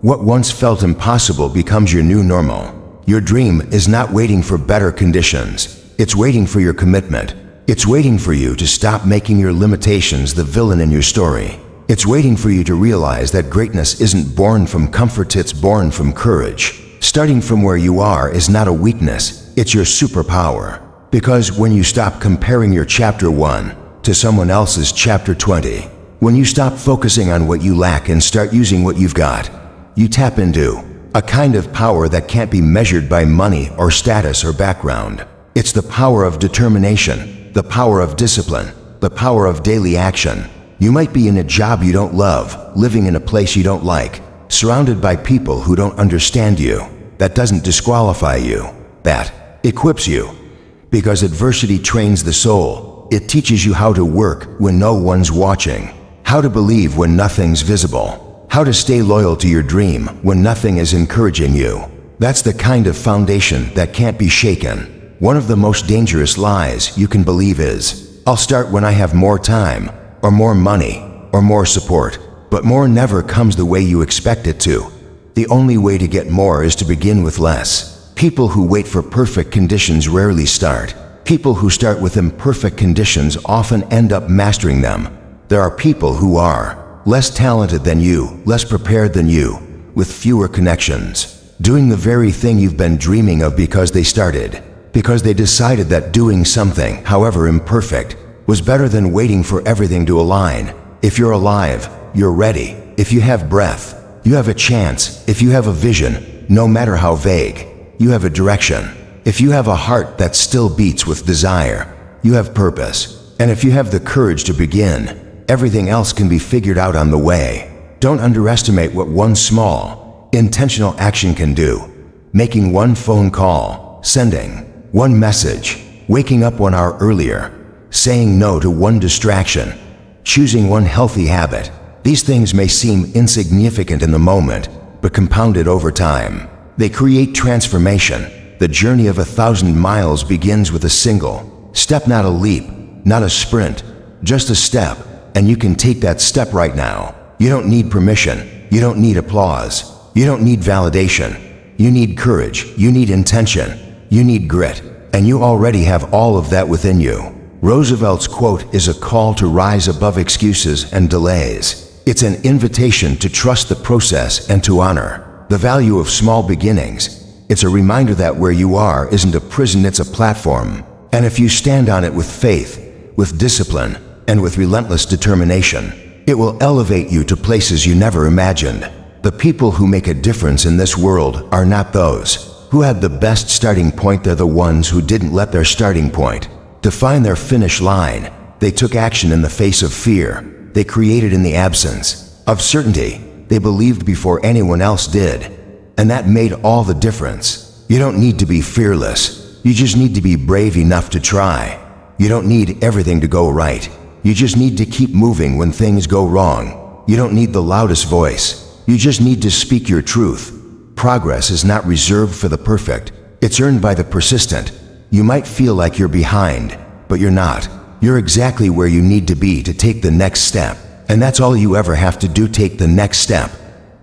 what once felt impossible becomes your new normal. Your dream is not waiting for better conditions. It's waiting for your commitment. It's waiting for you to stop making your limitations the villain in your story. It's waiting for you to realize that greatness isn't born from comfort, it's born from courage. Starting from where you are is not a weakness, it's your superpower. Because when you stop comparing your chapter 1 to someone else's chapter 20, when you stop focusing on what you lack and start using what you've got, you tap into a kind of power that can't be measured by money or status or background. It's the power of determination, the power of discipline, the power of daily action. You might be in a job you don't love, living in a place you don't like, surrounded by people who don't understand you. That doesn't disqualify you. That equips you. Because adversity trains the soul. It teaches you how to work when no one's watching, how to believe when nothing's visible, how to stay loyal to your dream when nothing is encouraging you. That's the kind of foundation that can't be shaken. One of the most dangerous lies you can believe is, I'll start when I have more time, or more money, or more support. But more never comes the way you expect it to. The only way to get more is to begin with less. People who wait for perfect conditions rarely start. People who start with imperfect conditions often end up mastering them. There are people who are less talented than you, less prepared than you, with fewer connections, doing the very thing you've been dreaming of because they started, because they decided that doing something, however imperfect, was better than waiting for everything to align. If you're alive, you're ready. If you have breath, you have a chance. If you have a vision, no matter how vague, you have a direction. If you have a heart that still beats with desire, you have purpose. And if you have the courage to begin, everything else can be figured out on the way. Don't underestimate what one small, intentional action can do. Making one phone call, sending one message, waking up 1 hour earlier, saying no to one distraction, choosing one healthy habit. These things may seem insignificant in the moment, but compounded over time, they create transformation. The journey of 1,000 miles begins with a single step, not a leap, not a sprint, just a step, and you can take that step right now. You don't need permission. You don't need applause. You don't need validation. You need courage. You need intention. You need grit. And you already have all of that within you. Roosevelt's quote is a call to rise above excuses and delays. It's an invitation to trust the process and to honor the value of small beginnings. It's a reminder that where you are isn't a prison, it's a platform. And if you stand on it with faith, with discipline, and with relentless determination, it will elevate you to places you never imagined. The people who make a difference in this world are not those who had the best starting point. They're the ones who didn't let their starting point define their finish line. They took action in the face of fear. They created in the absence of certainty. They believed before anyone else did. And that made all the difference. You don't need to be fearless. You just need to be brave enough to try. You don't need everything to go right. You just need to keep moving when things go wrong. You don't need the loudest voice. You just need to speak your truth. Progress is not reserved for the perfect. It's earned by the persistent. You might feel like you're behind, but you're not. You're exactly where you need to be to take the next step. And that's all you ever have to do, take the next step.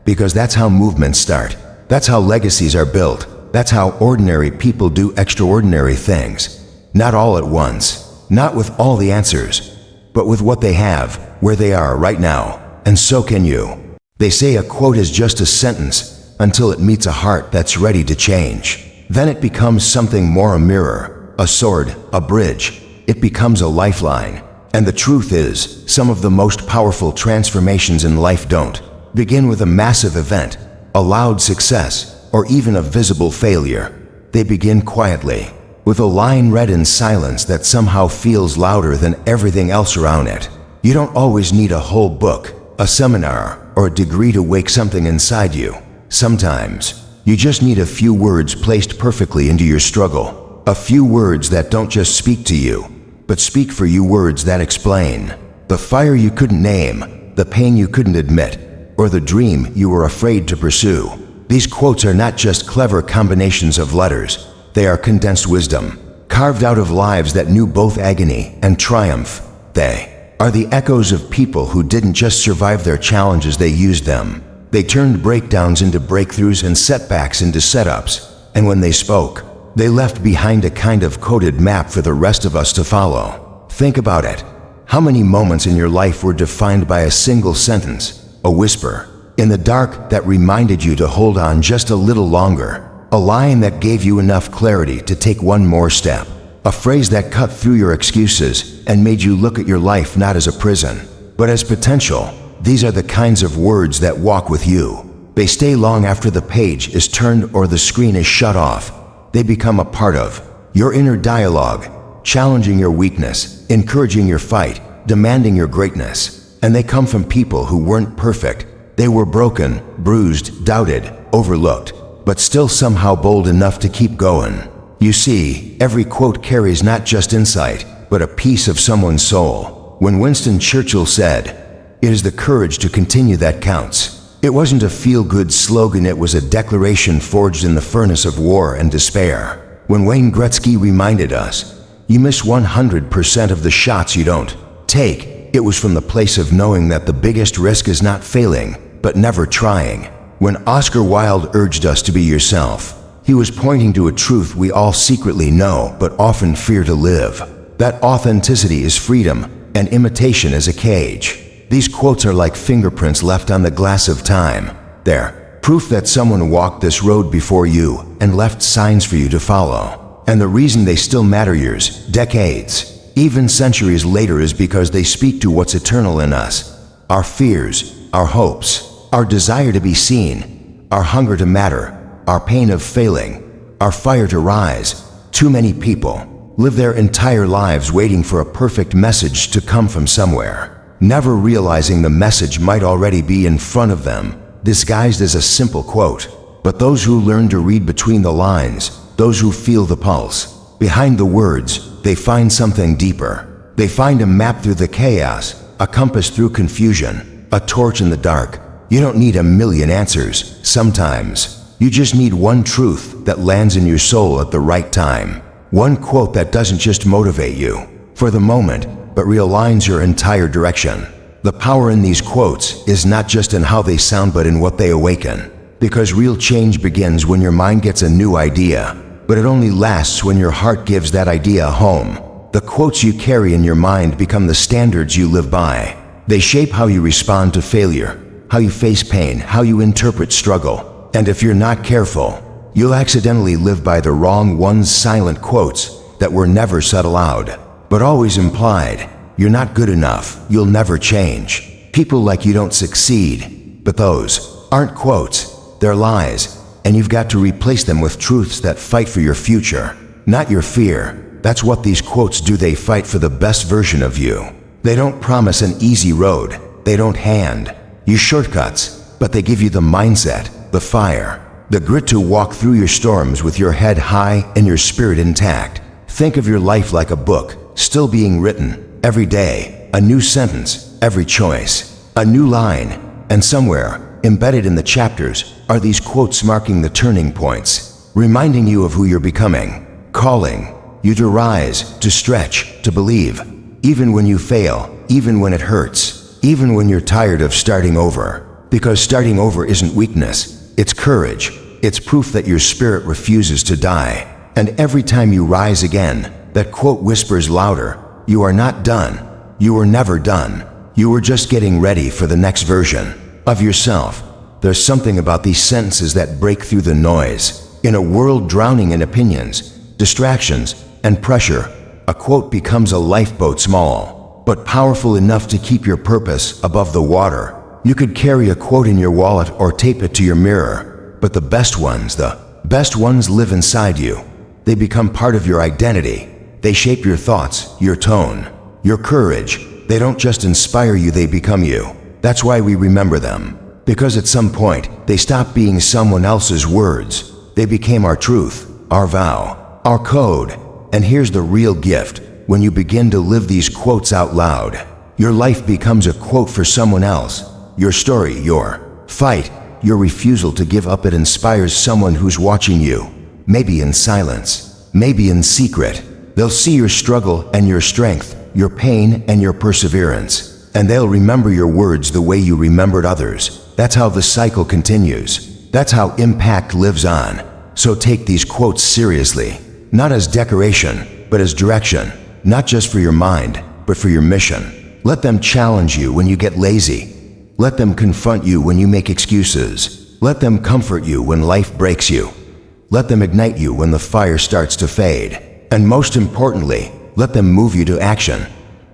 Because that's how movements start. That's how legacies are built. That's how ordinary people do extraordinary things. Not all at once, not with all the answers, but with what they have, where they are right now. And so can you. They say a quote is just a sentence until it meets a heart that's ready to change. Then it becomes something more, a mirror, a sword, a bridge. It becomes a lifeline. And the truth is, some of the most powerful transformations in life don't begin with a massive event, a loud success, or even a visible failure. They begin quietly, with a line read in silence that somehow feels louder than everything else around it. You don't always need a whole book, a seminar, or a degree to wake something inside you. Sometimes, you just need a few words placed perfectly into your struggle. A few words that don't just speak to you, but speak for you, words that explain the fire you couldn't name, the pain you couldn't admit, or the dream you were afraid to pursue. These quotes are not just clever combinations of letters. They are condensed wisdom, carved out of lives that knew both agony and triumph. They are the echoes of people who didn't just survive their challenges, they used them. They turned breakdowns into breakthroughs and setbacks into setups. And when they spoke, they left behind a kind of coded map for the rest of us to follow. Think about it. How many moments in your life were defined by a single sentence, a whisper in the dark that reminded you to hold on just a little longer, a line that gave you enough clarity to take one more step, a phrase that cut through your excuses and made you look at your life not as a prison, but as potential? These are the kinds of words that walk with you. They stay long after the page is turned or the screen is shut off. They become a part of your inner dialogue, challenging your weakness, encouraging your fight, demanding your greatness. And they come from people who weren't perfect. They were broken, bruised, doubted, overlooked, but still somehow bold enough to keep going. You see, every quote carries not just insight, but a piece of someone's soul. When Winston Churchill said, "It is the courage to continue that counts," it wasn't a feel-good slogan, it was a declaration forged in the furnace of war and despair. When Wayne Gretzky reminded us, "You miss 100% of the shots you don't take," it was from the place of knowing that the biggest risk is not failing, but never trying. When Oscar Wilde urged us to be yourself, he was pointing to a truth we all secretly know but often fear to live. That authenticity is freedom, and imitation is a cage. These quotes are like fingerprints left on the glass of time. They're Proof that someone walked this road before you and left signs for you to follow. And the reason they still matter years, decades, even centuries later is because they speak to what's eternal in us. Our fears, our hopes, our desire to be seen, our hunger to matter, our pain of failing, our fire to rise. Too many people live their entire lives waiting for a perfect message to come from somewhere, never realizing the message might already be in front of them, disguised as a simple quote. But those who learn to read between the lines, those who feel the pulse, behind the words, they find something deeper. They find a map through the chaos, a compass through confusion, a torch in the dark. You don't need a million answers. Sometimes, you just need one truth that lands in your soul at the right time. One quote that doesn't just motivate you for the moment, but realigns your entire direction. The power in these quotes is not just in how they sound, but in what they awaken. Because real change begins when your mind gets a new idea, but it only lasts when your heart gives that idea a home. The quotes you carry in your mind become the standards you live by. They shape how you respond to failure, how you face pain, how you interpret struggle. And if you're not careful, you'll accidentally live by the wrong ones. Silent quotes that were never said aloud, but always implied. You're not good enough. You'll never change. People like you don't succeed. But those aren't quotes. They're lies. And you've got to replace them with truths that fight for your future, not your fear. That's what these quotes do. They fight for the best version of you. They don't promise an easy road. They don't hand you shortcuts, but they give you the mindset, the fire, the grit to walk through your storms with your head high and your spirit intact. Think of your life like a book, still being written. Every day, a new sentence, every choice, a new line, and somewhere, embedded in the chapters, are these quotes marking the turning points, reminding you of who you're becoming, calling you to rise, to stretch, to believe, even when you fail, even when it hurts, even when you're tired of starting over. Because starting over isn't weakness, it's courage. It's proof that your spirit refuses to die. And every time you rise again, that quote whispers louder, you are not done. You were never done. You were just getting ready for the next version of yourself. There's something about these sentences that break through the noise. In a world drowning in opinions, distractions, and pressure, a quote becomes a lifeboat, small, but powerful enough to keep your purpose above the water. You could carry a quote in your wallet or tape it to your mirror, but the best ones live inside you. They become part of your identity. They shape your thoughts, your tone, your courage. They don't just inspire you, they become you. That's why we remember them. Because at some point, they stopped being someone else's words. They became our truth, our vow, our code. And here's the real gift. When you begin to live these quotes out loud, your life becomes a quote for someone else. Your story, your fight, your refusal to give up, it inspires someone who's watching you. Maybe in silence, maybe in secret. They'll see your struggle and your strength, your pain and your perseverance, and they'll remember your words the way you remembered others. That's how the cycle continues. That's how impact lives on. So take these quotes seriously, not as decoration, but as direction, not just for your mind, but for your mission. Let them challenge you when you get lazy. Let them confront you when you make excuses. Let them comfort you when life breaks you. Let them ignite you when the fire starts to fade. And most importantly, let them move you to action.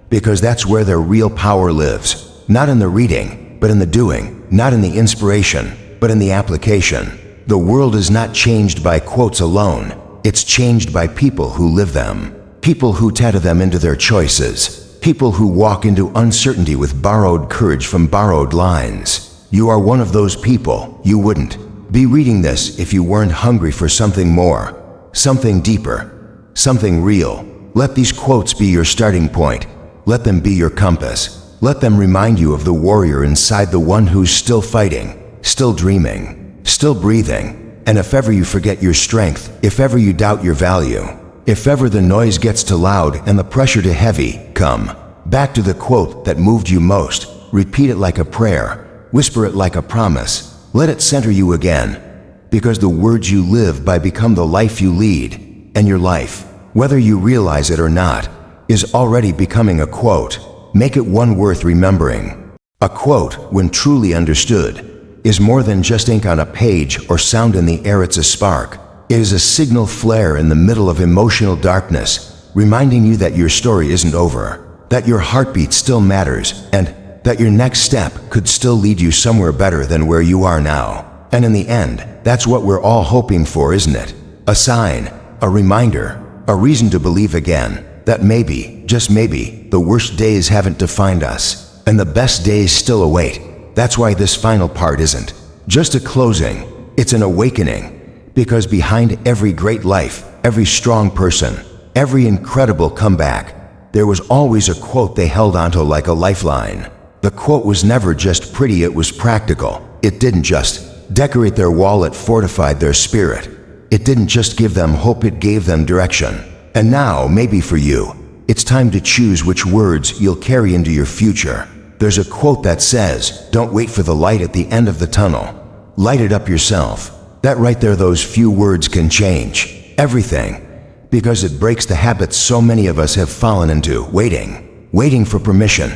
Because that's where their real power lives. Not in the reading, but in the doing. Not in the inspiration, but in the application. The world is not changed by quotes alone. It's changed by people who live them. People who tattoo them into their choices. People who walk into uncertainty with borrowed courage from borrowed lines. You are one of those people. You wouldn't be reading this if you weren't hungry for something more, something deeper, something real. Let these quotes be your starting point. Let them be your compass. Let them remind you of the warrior inside, the one who's still fighting, still dreaming, still breathing. And if ever you forget your strength, if ever you doubt your value, if ever the noise gets too loud and the pressure too heavy, come back to the quote that moved you most. Repeat it like a prayer. Whisper it like a promise. Let it center you again, because the words you live by become the life you lead, and your life, whether you realize it or not, is already becoming a quote. Make it one worth remembering. A quote, when truly understood, is more than just ink on a page or sound in the air. It's a spark. It is a signal flare in the middle of emotional darkness, reminding you that your story isn't over, that your heartbeat still matters, and that your next step could still lead you somewhere better than where you are now. And in the end, that's what we're all hoping for, isn't it? A sign, a reminder, a reason to believe again that maybe, just maybe, the worst days haven't defined us, and the best days still await. That's why this final part isn't just a closing, it's an awakening, because behind every great life, every strong person, every incredible comeback, there was always a quote they held onto like a lifeline. The quote was never just pretty, it was practical. It didn't just decorate their wall, it fortified their spirit. It didn't just give them hope, it gave them direction. And now, maybe for you, it's time to choose which words you'll carry into your future. There's a quote that says, "Don't wait for the light at the end of the tunnel. Light it up yourself." That right there, those few words can change everything, because it breaks the habits so many of us have fallen into: waiting for permission,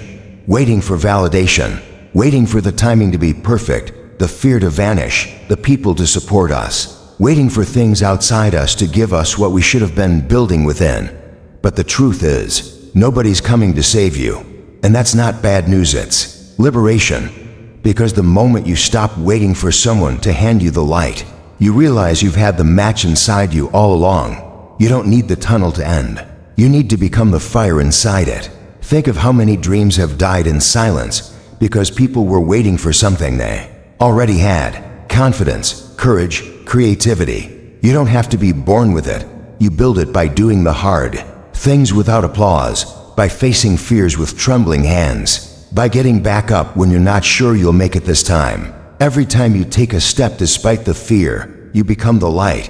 waiting for validation, waiting for the timing to be perfect, the fear to vanish, the people to support us, waiting for things outside us to give us what we should have been building within. But the truth is, nobody's coming to save you. And that's not bad news, it's liberation. Because the moment you stop waiting for someone to hand you the light, you realize you've had the match inside you all along. You don't need the tunnel to end. You need to become the fire inside it. Think of how many dreams have died in silence because people were waiting for something they already had: confidence, courage, creativity. You don't have to be born with it. You build it by doing the hard things without applause, by facing fears with trembling hands, by getting back up when you're not sure you'll make it this time. Every time you take a step despite the fear, you become the light.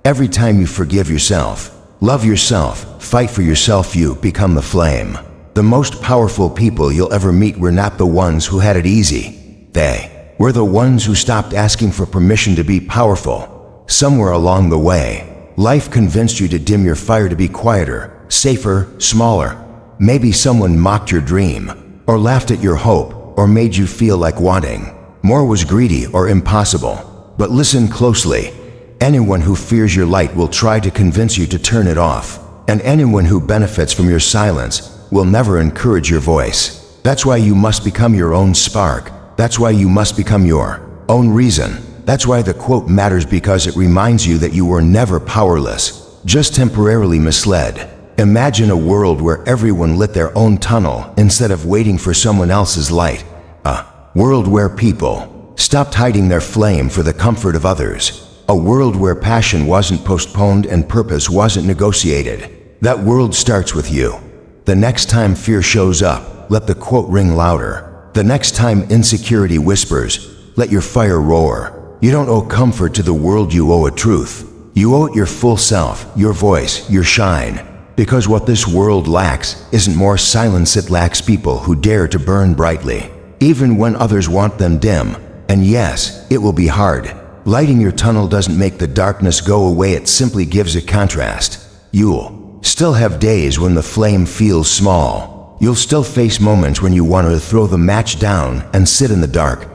Every time you forgive yourself, love yourself, fight for yourself, you become the flame. The most powerful people you'll ever meet were not the ones who had it easy. They were the ones who stopped asking for permission to be powerful. Somewhere along the way, life convinced you to dim your fire, to be quieter, safer, smaller. Maybe someone mocked your dream, or laughed at your hope, or made you feel like wanting more was greedy or impossible. But listen closely. Anyone who fears your light will try to convince you to turn it off. And anyone who benefits from your silence will never encourage your voice. That's why you must become your own spark. That's why you must become your own reason. That's why the quote matters, because it reminds you that you were never powerless, just temporarily misled. Imagine a world where everyone lit their own tunnel instead of waiting for someone else's light. A world where people stopped hiding their flame for the comfort of others. A world where passion wasn't postponed and purpose wasn't negotiated. That world starts with you. The next time fear shows up, let the quote ring louder. The next time insecurity whispers, let your fire roar. You don't owe comfort to the world, you owe it truth. You owe it your full self, your voice, your shine. Because what this world lacks isn't more silence, it lacks people who dare to burn brightly, even when others want them dim. And yes, it will be hard. Lighting your tunnel doesn't make the darkness go away, it simply gives it contrast. You'll still have days when the flame feels small. You'll still face moments when you want to throw the match down and sit in the dark.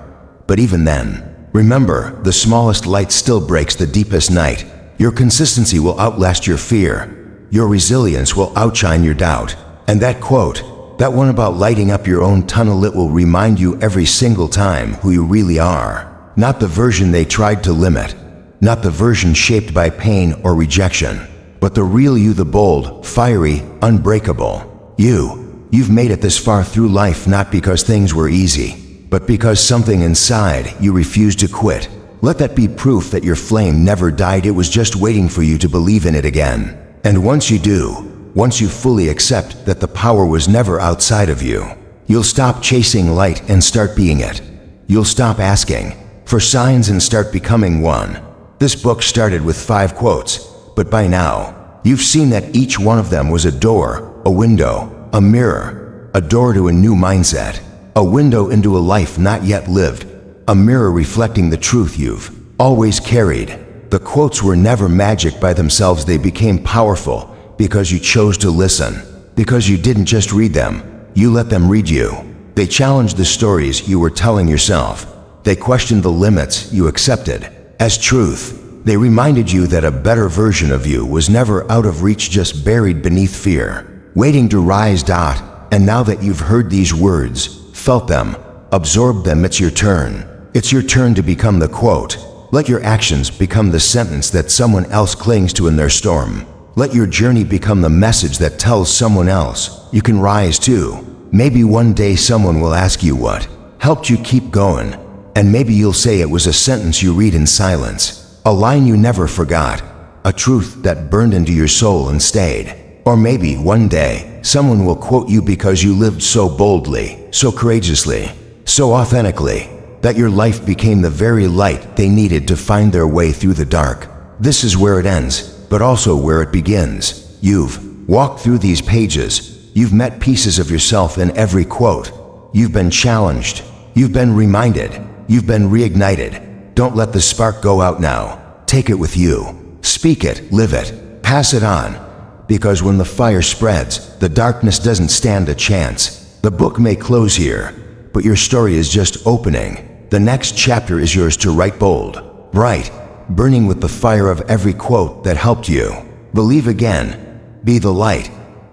But even then, remember, the smallest light still breaks the deepest night. Your consistency will outlast your fear. Your resilience will outshine your doubt. And that quote, that one about lighting up your own tunnel, it will remind you every single time who you really are. Not the version they tried to limit, not the version shaped by pain or rejection, but the real you, the bold, fiery, unbreakable you. You've made it this far through life not because things were easy, but because something inside you refused to quit. Let that be proof that your flame never died, it was just waiting for you to believe in it again. And once you do, once you fully accept that the power was never outside of you, you'll stop chasing light and start being it. You'll stop asking for signs and start becoming one. This book started with 5 quotes, but by now, you've seen that each one of them was a door, a window, a mirror, a door to a new mindset, a window into a life not yet lived, a mirror reflecting the truth you've always carried. The quotes were never magic by themselves, they became powerful because you chose to listen, because you didn't just read them, you let them read you. They challenged the stories you were telling yourself, They questioned the limits you accepted as truth. They reminded you that a better version of you was never out of reach, just buried beneath fear, waiting to rise. And now that you've heard these words, felt them, absorbed them, it's your turn. It's your turn to become the quote. Let your actions become the sentence that someone else clings to in their storm. Let your journey become the message that tells someone else you can rise too. Maybe one day someone will ask you what helped you keep going, and maybe you'll say it was a sentence you read in silence, a line you never forgot, a truth that burned into your soul and stayed. Or maybe one day someone will quote you because you lived so boldly, so courageously, so authentically, that your life became the very light they needed to find their way through the dark. This is where it ends, but also where it begins. You've walked through these pages. You've met pieces of yourself in every quote. You've been challenged. You've been reminded. You've been reignited. Don't let the spark go out now. Take it with you. Speak it, live it, pass it on. Because when the fire spreads, the darkness doesn't stand a chance. The book may close here, but your story is just opening. The next chapter is yours to write bold, bright, burning with the fire of every quote that helped you. Believe again. Be the light.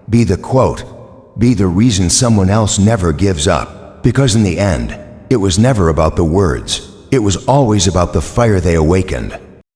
Be the quote. Be the reason someone else never gives up. Because in the end, it was never about the words. It was always about the fire they awakened.